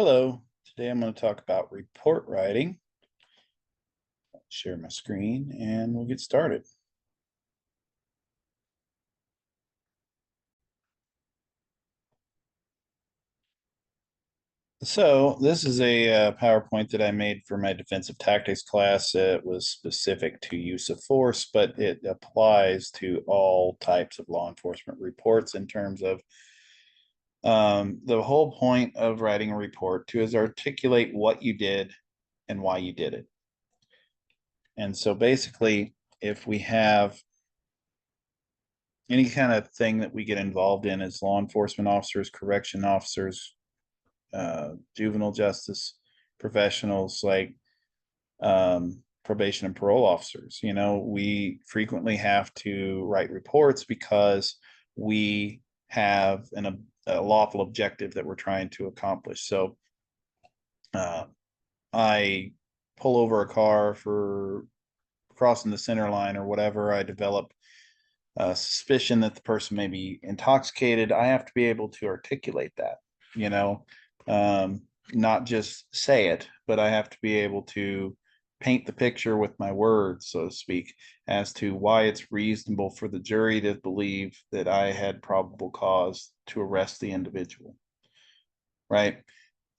Hello, today I'm going to talk about report writing. Share my screen and we'll get started. So this is a PowerPoint that I made for my defensive tactics class. It was specific to use of force, but it applies to all types of law enforcement reports in terms of the whole point of writing a report to is articulate what you did and why you did it. And so basically, if we have any kind of thing that we get involved in as law enforcement officers, correction officers, juvenile justice professionals like probation and parole officers. We frequently have to write reports because we have a lawful objective that we're trying to accomplish. So I pull over a car for crossing the center line or whatever. I develop suspicion that the person may be intoxicated. I have to be able to articulate that, you know, not just say it, but I have to be able to paint the picture with my words, so to speak, as to why it's reasonable for the jury to believe that I had probable cause to arrest the individual, right?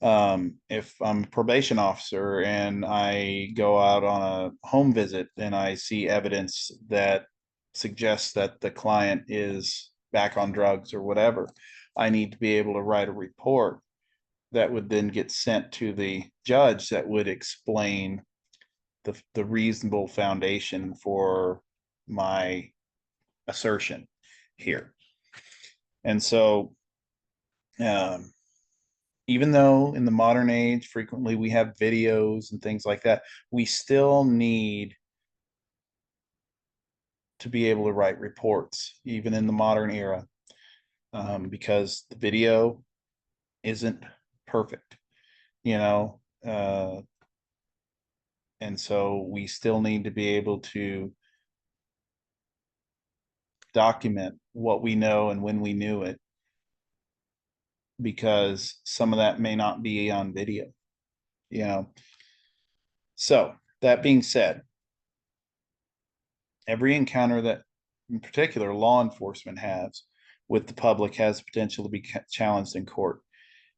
If I'm a probation officer and I go out on a home visit and I see evidence that suggests that the client is back on drugs or whatever, I need to be able to write a report that would then get sent to the judge that would explain the reasonable foundation for my assertion here. And so even though in the modern age frequently we have videos and things like that, we still need to be able to write reports even in the modern era, because the video isn't perfect, you know and so we still need to be able to document what we know and when we knew it, because some of that may not be on video. So that being said, every encounter that in particular law enforcement has with the public has potential to be challenged in court.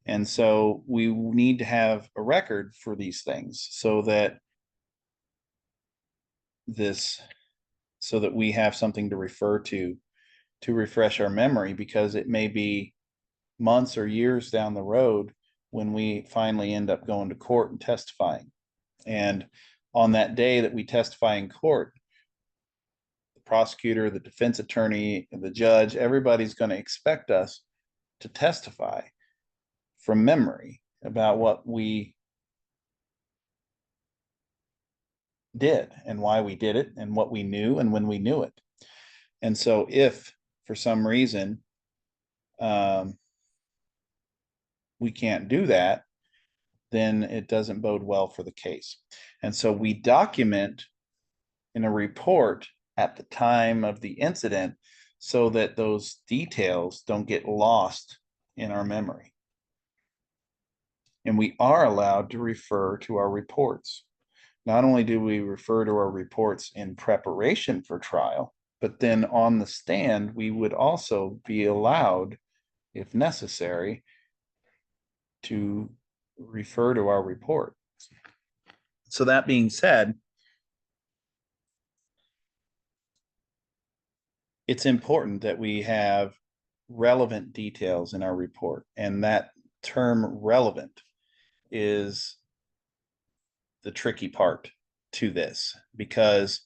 And so we need to have a record for these things so that we have something to refer to refresh our memory, because it may be months or years down the road when we finally end up going to court and testifying. And on that day that we testify in court, the prosecutor, the defense attorney, the judge, everybody's going to expect us to testify from memory about what we did and why we did it and what we knew and when we knew it. And so if for some reason we can't do that, then it doesn't bode well for the case. And so we document in a report at the time of the incident so that those details don't get lost in our memory. And we are allowed to refer to our reports. Not only do we refer to our reports in preparation for trial, but then on the stand, we would also be allowed, if necessary, to refer to our report. So that being said, it's important that we have relevant details in our report. And that term relevant is the tricky part to this, because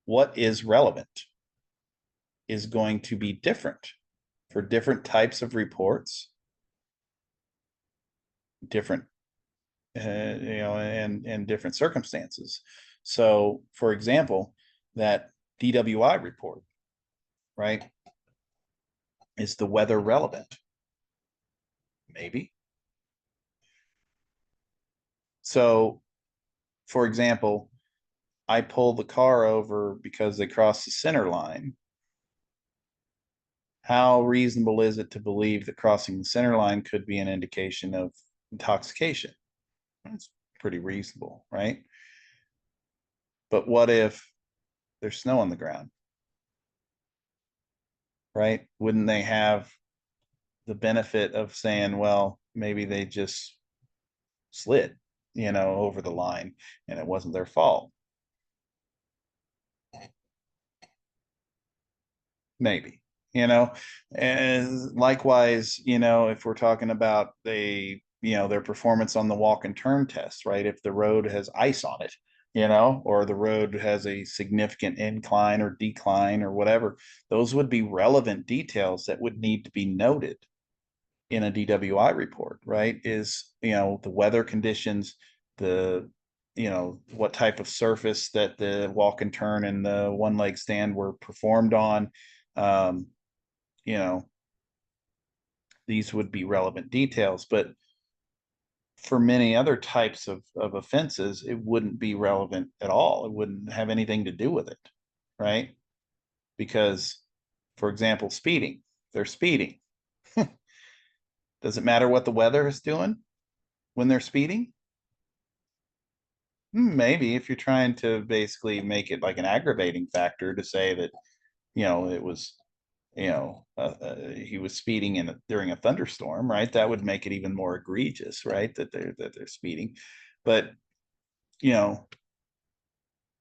what is relevant is going to be different for different types of reports, different and different circumstances. So for example, that DWI report, right, is the weather relevant? Maybe. So for example, I pull the car over because they crossed the center line. How reasonable is it to believe that crossing the center line could be an indication of intoxication. That's pretty reasonable, right? But what if there's snow on the ground, right? Wouldn't they have the benefit of saying, well, maybe they just slid, over the line and it wasn't their fault? Maybe, and likewise, if we're talking about their performance on the walk and turn test, right? If the road has ice on it, or the road has a significant incline or decline or whatever, those would be relevant details that would need to be noted in a DWI report, right? Is, the weather conditions, the, what type of surface that the walk and turn and the one leg stand were performed on. Um, you know, these would be relevant details, but for many other types of offenses, it wouldn't be relevant at all. It wouldn't have anything to do with it, right? Because, for example, speeding, they're speeding. Does it matter what the weather is doing when they're speeding? Maybe, if you're trying to basically make it like an aggravating factor to say that, it was, he was speeding during a thunderstorm, right? That would make it even more egregious, right? That they're speeding. But, you know,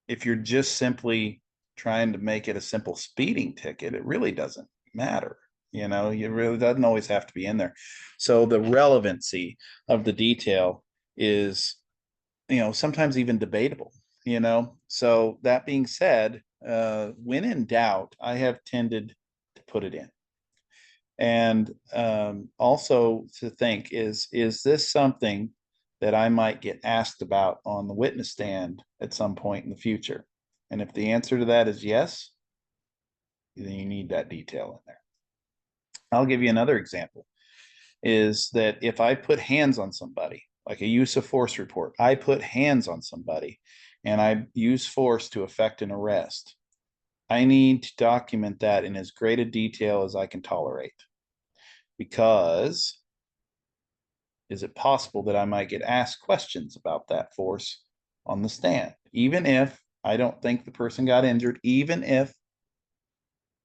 if you're just simply trying to make it a simple speeding ticket, it really doesn't matter. It really doesn't always have to be in there. So the relevancy of the detail is, sometimes even debatable, So that being said, when in doubt, I have tended to put it in. And also to think, is this something that I might get asked about on the witness stand at some point in the future? And if the answer to that is yes, then you need that detail in there. I'll give you another example, is that if I put hands on somebody, like a use of force report, I put hands on somebody and I use force to effect an arrest, I need to document that in as great a detail as I can tolerate. Because is it possible that I might get asked questions about that force on the stand, even if I don't think the person got injured, even if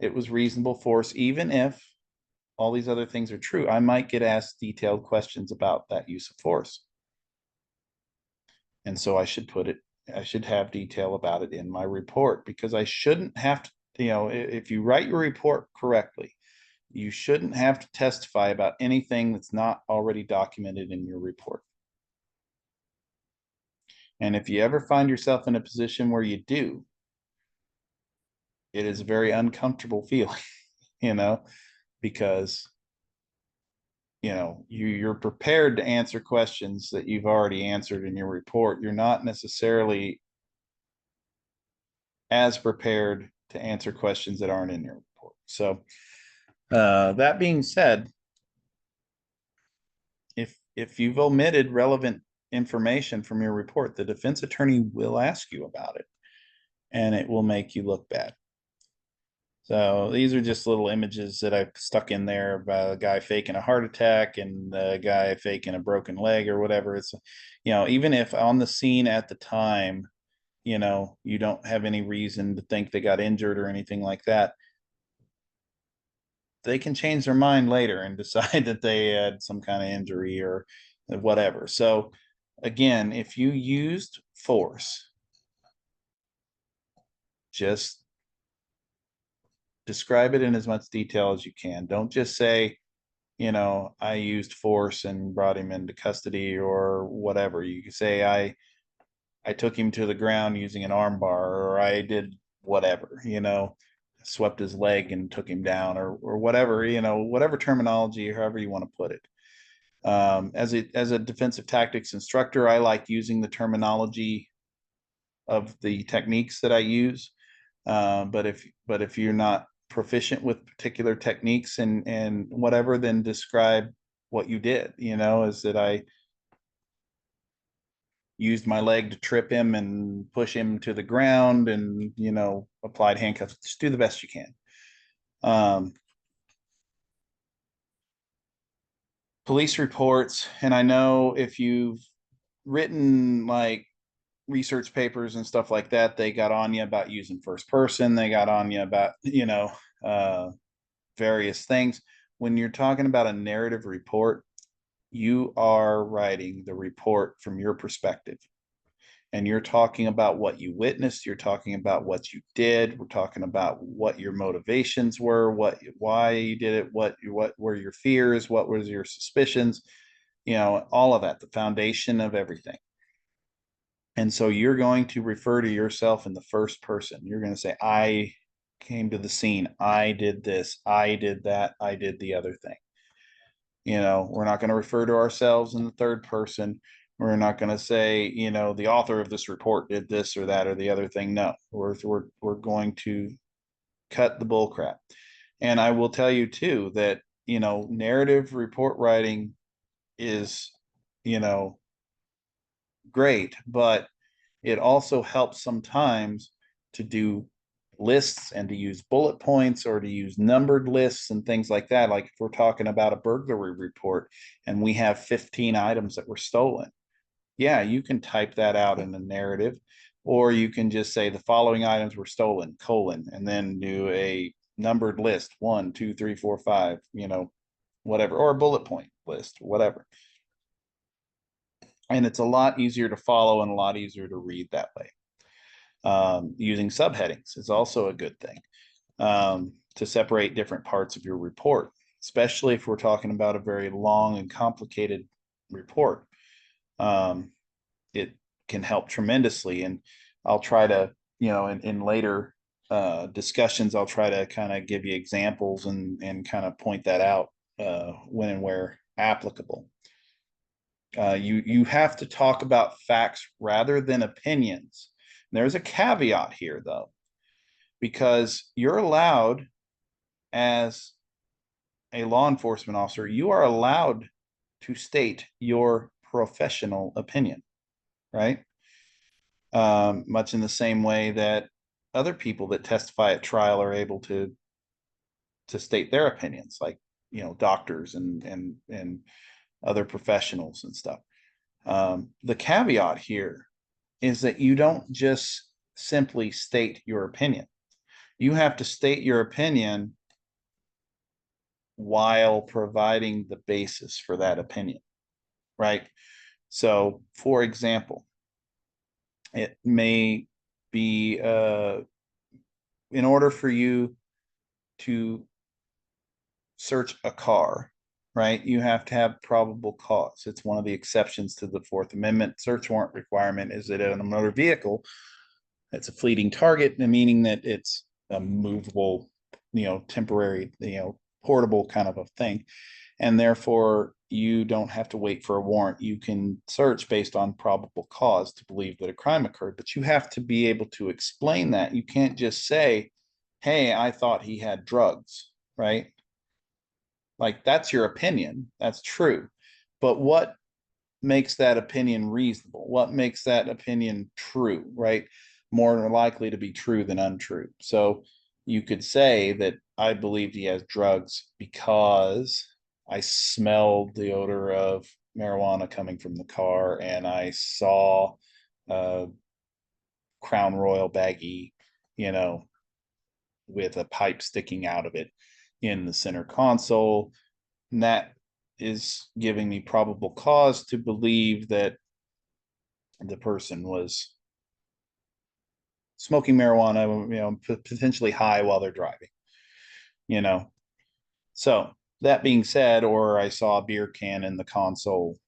it was reasonable force, even if all these other things are true, I might get asked detailed questions about that use of force. And so I should have detail about it in my report, because I shouldn't have to, if you write your report correctly, you shouldn't have to testify about anything that's not already documented in your report. And if you ever find yourself in a position where you do, it is a very uncomfortable feeling, because you're prepared to answer questions that you've already answered in your report. You're not necessarily as prepared to answer questions that aren't in your report. So that being said, if you've omitted relevant information from your report, the defense attorney will ask you about it, and it will make you look bad. So these are just little images that I've stuck in there about a guy faking a heart attack and the guy faking a broken leg or whatever. It's, even if on the scene at the time, you don't have any reason to think they got injured or anything like that, they can change their mind later and decide that they had some kind of injury or whatever. So again, if you used force, just describe it in as much detail as you can. Don't just say, I used force and brought him into custody or whatever. You can say, I took him to the ground using an arm bar, or I did whatever, swept his leg and took him down, or whatever, whatever terminology, however you want to put it. As a defensive tactics instructor, I like using the terminology of the techniques that I use. But if you're not proficient with particular techniques and whatever, then describe what you did. Is that I used my leg to trip him and push him to the ground and applied handcuffs. Just do the best you can. police reports, and I know if you've written like research papers and stuff like that, they got on you about using first person, they got on you about, uh, various things. When you're talking about a narrative report, you are writing the report from your perspective, and you're talking about what you witnessed, you're talking about what you did, we're talking about what your motivations were, why you did it, what were your fears, what was your suspicions, all of that, the foundation of everything. And so you're going to refer to yourself in the first person. You're going to say, I came to the scene, I did this, I did that, I did the other thing. We're not going to refer to ourselves in the third person. We're not going to say, the author of this report did this or that or the other thing. No, we're going to cut the bull crap. And I will tell you too that, narrative report writing is, you know, great, but it also helps sometimes to do lists and to use bullet points or to use numbered lists and things like that. Like if we're talking about a burglary report and we have 15 items that were stolen, yeah, you can type that out in a narrative, or you can just say the following items were stolen, colon, and then do a numbered list, 1, 2, 3, 4, 5, whatever, or a bullet point list, whatever. And it's a lot easier to follow and a lot easier to read that way. Using subheadings is also a good thing, to separate different parts of your report, especially if we're talking about a very long and complicated report. It can help tremendously. And I'll try to, in later discussions, I'll try to kind of give you examples and kind of point that out when and where applicable. You have to talk about facts rather than opinions. There's a caveat here, though, because you're allowed, as a law enforcement officer, you are allowed to state your professional opinion, right? Much in the same way that other people that testify at trial are able to state their opinions, like doctors and other professionals and stuff. The caveat here is that you don't just simply state your opinion. You have to state your opinion while providing the basis for that opinion, right? So, for example, it may be in order for you to search a car, right? You have to have probable cause. It's one of the exceptions to the Fourth Amendment search warrant requirement, is that in a motor vehicle, it's a fleeting target, meaning that it's a movable, temporary, portable kind of a thing. And therefore, you don't have to wait for a warrant. You can search based on probable cause to believe that a crime occurred, but you have to be able to explain that. You can't just say, hey, I thought he had drugs, right? Like, that's your opinion. That's true. But what makes that opinion reasonable? What makes that opinion true, right? More likely to be true than untrue. So you could say that I believed he has drugs because I smelled the odor of marijuana coming from the car and I saw a Crown Royal baggie, you know, with a pipe sticking out of it in the center console. And that is giving me probable cause to believe that the person was smoking marijuana, potentially high while they're driving, you know. So that being said, or I saw a beer can in the console,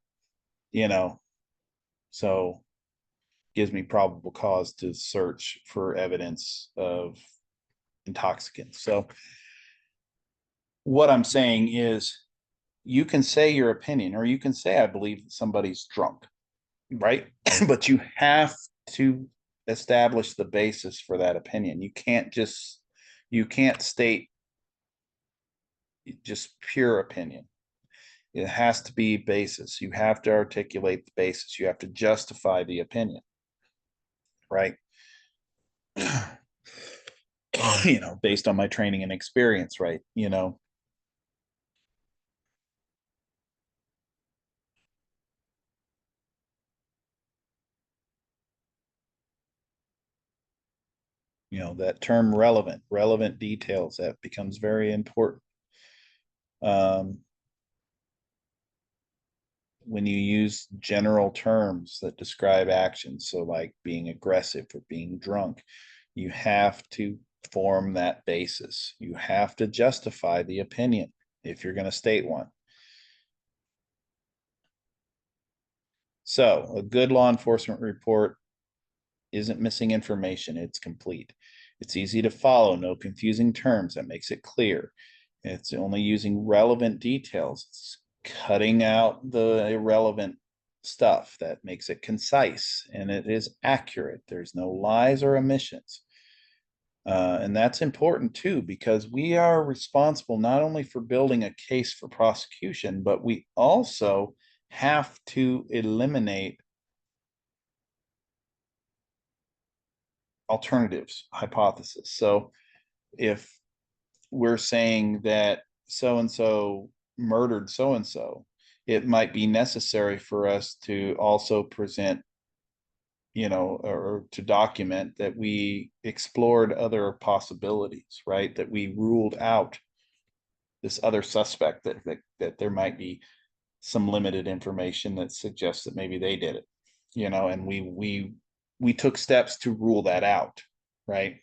you know, so gives me probable cause to search for evidence of intoxicants. So what I'm saying is, you can say your opinion, or you can say, I believe that somebody's drunk, right? But you have to establish the basis for that opinion. You can't state just pure opinion. It has to be basis. You have to articulate the basis. You have to justify the opinion, right? Based on my training and experience, right? That term relevant details, that becomes very important. Um, when you use general terms that describe actions, so like being aggressive or being drunk, you have to form that basis. You have to justify the opinion if you're going to state one. So a good law enforcement report isn't missing information, it's complete. It's easy to follow, no confusing terms, that makes it clear. It's only using relevant details. It's cutting out the irrelevant stuff, that makes it concise, and it is accurate. There's no lies or omissions. And that's important too, because we are responsible not only for building a case for prosecution, but we also have to eliminate alternatives, hypothesis. So if we're saying that so and so murdered so and so, it might be necessary for us to also present, or to document that we explored other possibilities, right? That we ruled out this other suspect, that there might be some limited information that suggests that maybe they did it, and we took steps to rule that out, right?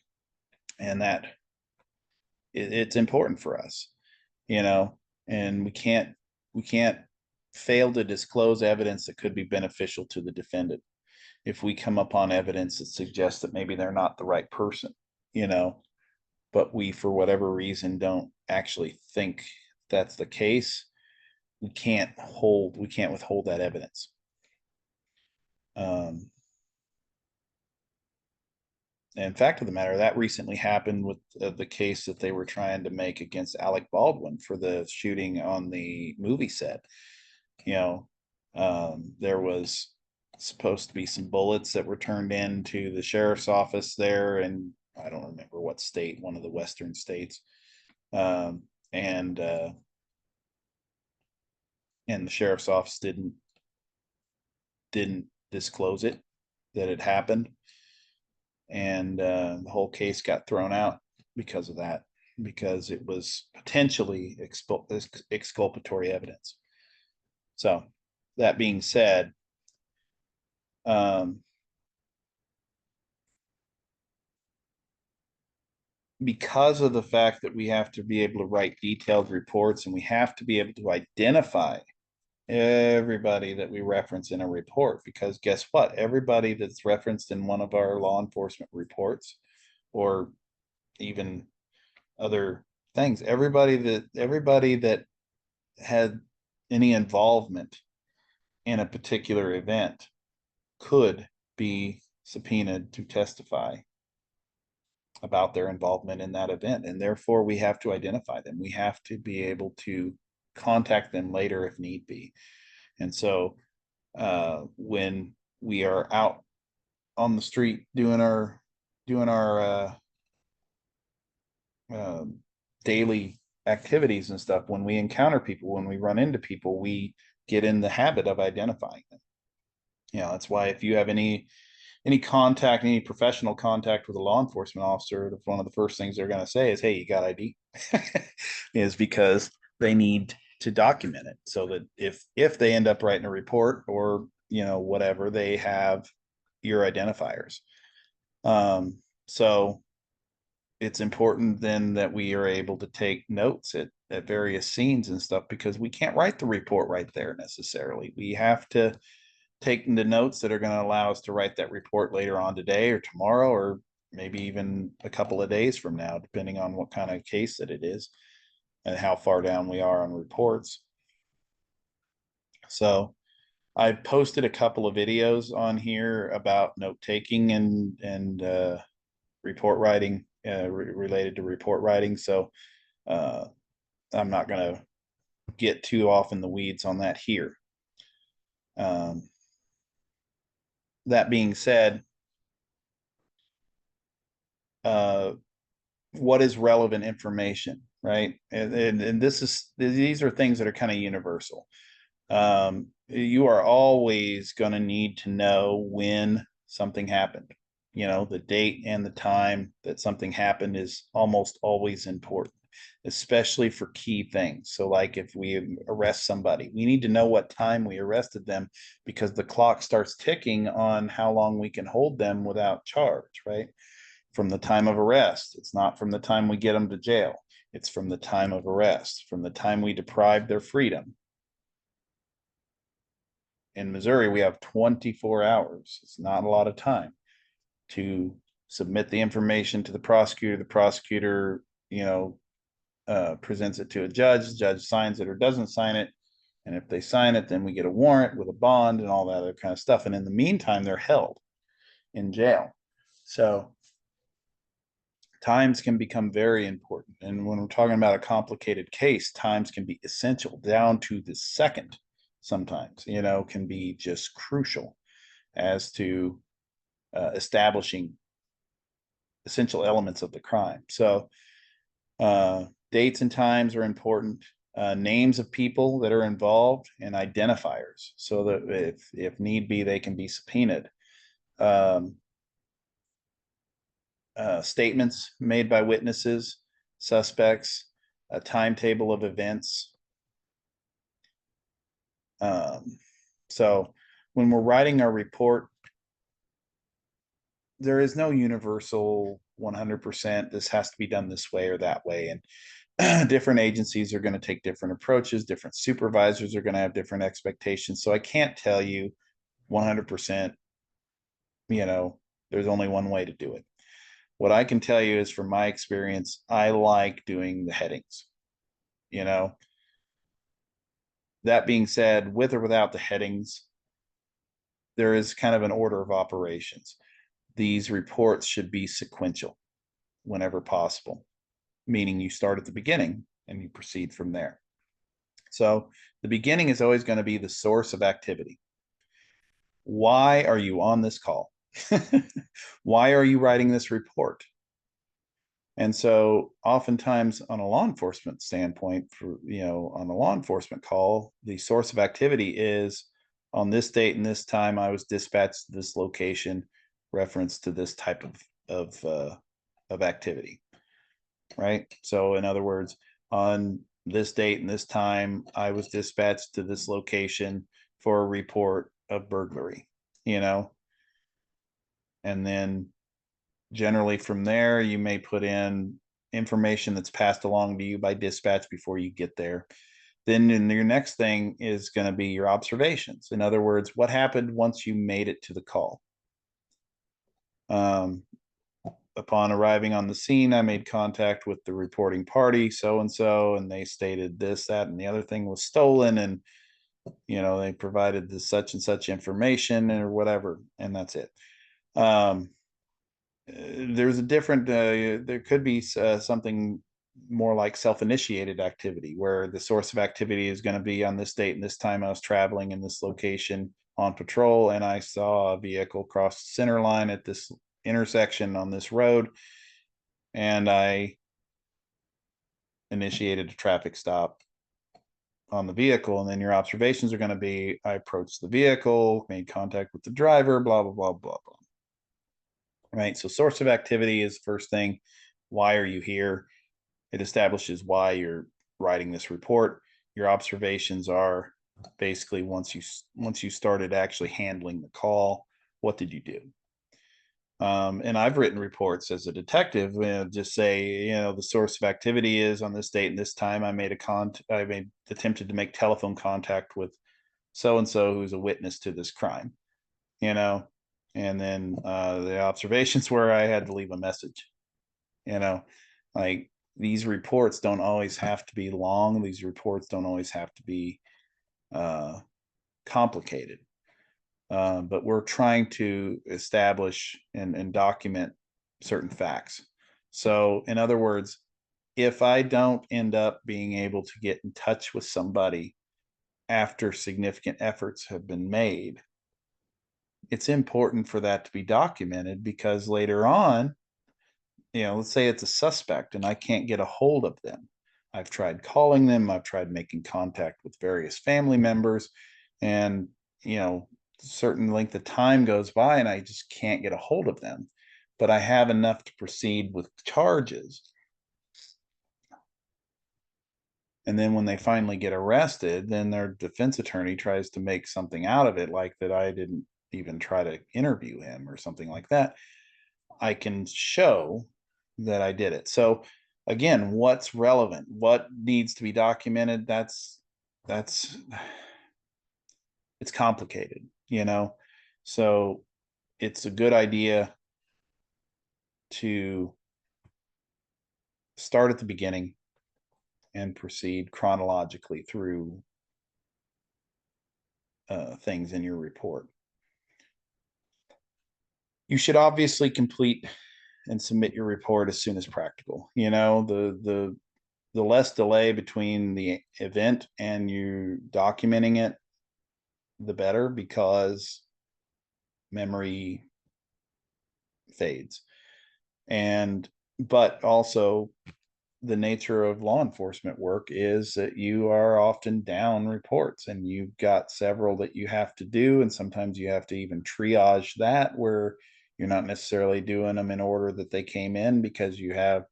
And that it's important for us, you know, and we can't fail to disclose evidence that could be beneficial to the defendant if we come upon evidence that suggests that maybe they're not the right person, you know, but we, for whatever reason, don't actually think that's the case. We can't withhold that evidence. And fact of the matter, that recently happened with the case that they were trying to make against Alec Baldwin for the shooting on the movie set. You know, there was supposed to be some bullets that were turned into the sheriff's office there, and I don't remember what state, one of the western states, um, and uh, and the sheriff's office didn't disclose it, that it happened, and the whole case got thrown out because of that, because it was potentially exculpatory evidence. So that being said, um, because of the fact that we have to be able to write detailed reports, and we have to be able to identify everybody that we reference in a report, because guess what? Everybody that's referenced in one of our law enforcement reports, or even other things, everybody that had any involvement in a particular event could be subpoenaed to testify about their involvement in that event, and therefore we have to identify them. We have to be able to contact them later if need be. And so when we are out on the street doing our daily activities and stuff, when we encounter people, when we run into people, we get in the habit of identifying them. That's why if you have any contact, any professional contact with a law enforcement officer, one of the first things they're going to say is, "Hey, you got ID?" Is because they need to document it, so that if they end up writing a report, or whatever, they have your identifiers. So it's important then that we are able to take notes at various scenes and stuff, because we can't write the report right there necessarily. We have to take the notes that are going to allow us to write that report later on today or tomorrow, or maybe even a couple of days from now, depending on what kind of case that it is and how far down we are on reports. So I posted a couple of videos on here about note taking and report writing, related to report writing. So I'm not going to get too off in the weeds on that here. That being said, what is relevant information, right? And these are things that are kind of universal. You are always going to need to know when something happened. The date and the time that something happened is almost always important, especially for key things. So, like if we arrest somebody, we need to know what time we arrested them because the clock starts ticking on how long we can hold them without charge, right? From the time of arrest. It's not from the time we get them to jail. It's from the time of arrest, from the time we deprive their freedom. In Missouri, we have 24 hours. It's not a lot of time to submit the information to the prosecutor. The prosecutor, presents it to a judge. The judge signs it or doesn't sign it. And if they sign it, then we get a warrant with a bond and all that other kind of stuff. And in the meantime, they're held in jail. So times can become very important. And when we're talking about a complicated case, times can be essential down to the second sometimes, can be just crucial as to establishing essential elements of the crime. So dates and times are important. Names of people that are involved and identifiers so that if need be, they can be subpoenaed. Statements made by witnesses, suspects, a timetable of events. So when we're writing our report, there is no universal 100%. This has to be done this way or that way. And different agencies are going to take different approaches. Different supervisors are going to have different expectations. So I can't tell you 100%, there's only one way to do it. What I can tell you is from my experience, I like doing the headings. That being said, with or without the headings, there is kind of an order of operations. These reports should be sequential whenever possible, meaning you start at the beginning and you proceed from there. So the beginning is always going to be the source of activity. Why are you on this call? Why are you writing this report? And so oftentimes on a law enforcement standpoint, on a law enforcement call, the source of activity is on this date and this time, I was dispatched to this location, reference to this type of activity, right? So in other words, on this date and this time, I was dispatched to this location for a report of burglary, and then generally from there, you may put in information that's passed along to you by dispatch before you get there. Then your next thing is going to be your observations. In other words, what happened once you made it to the call? Upon arriving on the scene, I made contact with the reporting party, so-and-so, and they stated this, that, and the other thing was stolen. And, they provided this such and such information or whatever, and that's it. There's a different, there could be something more like self-initiated activity where the source of activity is going to be on this date and this time I was traveling in this location on patrol and I saw a vehicle cross the center line at this intersection on this road and I initiated a traffic stop on the vehicle. And then your observations are going to be I approached the vehicle, made contact with the driver, blah blah blah blah blah. Right, so source of activity is the first thing. Why are you here? It establishes why you're writing this report. Your observations are basically once you started actually handling the call, what did you do? And I've written reports as a detective, just say, the source of activity is on this date and this time I attempted to make telephone contact with so and so who's a witness to this crime, and then the observations where I had to leave a message, like these reports don't always have to be long. These reports don't always have to be complicated. But we're trying to establish and document certain facts. So in other words, if I don't end up being able to get in touch with somebody after significant efforts have been made, it's important for that to be documented because later on, let's say it's a suspect and I can't get a hold of them. I've tried calling them, I've tried making contact with various family members, and certain length of time goes by and I just can't get a hold of them. but I have enough to proceed with charges. And then when they finally get arrested, then their defense attorney tries to make something out of it, like that I didn't even try to interview him or something like that. I can show that I did it. So again, what's relevant? What needs to be documented? That's it's complicated, you know. So it's a good idea to start at the beginning and proceed chronologically through things in your report. You should obviously complete and submit your report as soon as practical. You know, the less delay between the event and you documenting it, the better, because memory fades. And but also, the nature of law enforcement work is that you are often down reports and you've got several that you have to do, and sometimes you have to even triage that, where you're not necessarily doing them in order that they came in, because you have,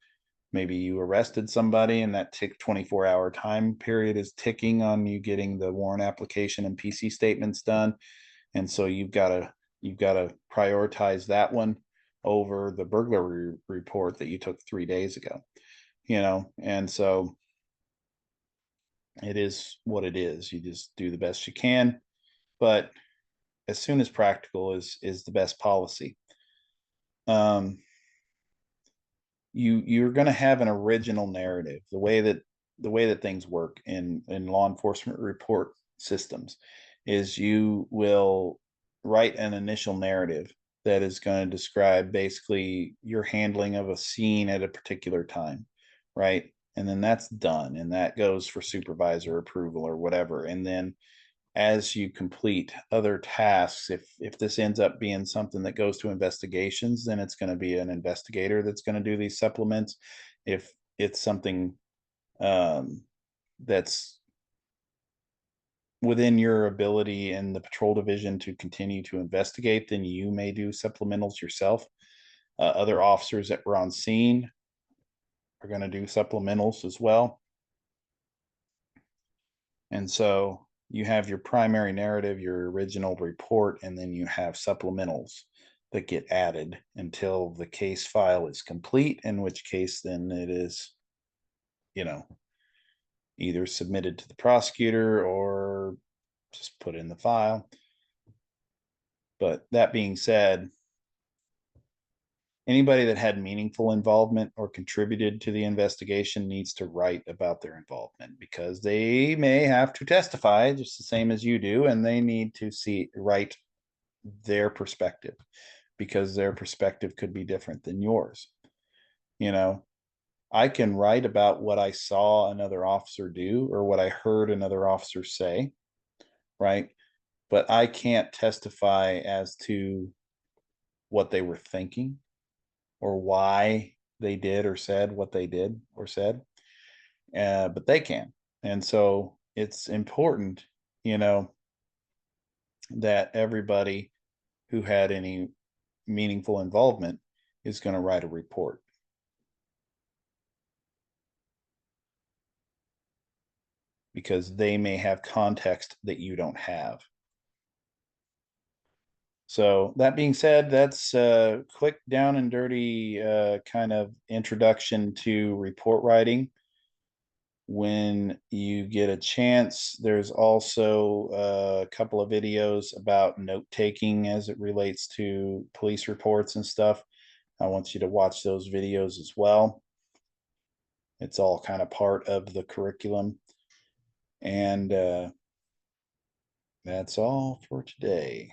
maybe you arrested somebody and that 24-hour time period is ticking on you getting the warrant application and PC statements done. And so you've got to prioritize that one over the burglary report that you took 3 days ago, you know. And so it is what it is. You just do the best you can, but as soon as practical is the best policy. um you're going to have an original narrative. The way that things work in law enforcement report systems is you will write an initial narrative that is going to describe basically your handling of a scene at a particular time, right? And then that's done, and that goes for supervisor approval or whatever. And then as you complete other tasks, if this ends up being something that goes to investigations, then it's going to be an investigator that's going to do these supplements. If it's something um, that's within your ability in the patrol division to continue to investigate, then you may do supplementals yourself. Other officers that were on scene are going to do supplementals as well. And so you have your primary narrative, your original report, and then you have supplementals that get added until the case file is complete, in which case then it is, you know, either submitted to the prosecutor or just put in the file. But that being said, anybody that had meaningful involvement or contributed to the investigation needs to write about their involvement, because they may have to testify just the same as you do, and they need to write their perspective, because their perspective could be different than yours. You know, I can write about what I saw another officer do or what I heard another officer say, right? But I can't testify as to what they were thinking or why they did or said what they did or said. But they can. And so it's important, you know, that everybody who had any meaningful involvement is going to write a report, because they may have context that you don't have. So that being said, that's a quick down and dirty kind of introduction to report writing. When you get a chance, there's also a couple of videos about note taking as it relates to police reports and stuff. I want you to watch those videos as well. It's all kind of part of the curriculum. And that's all for today.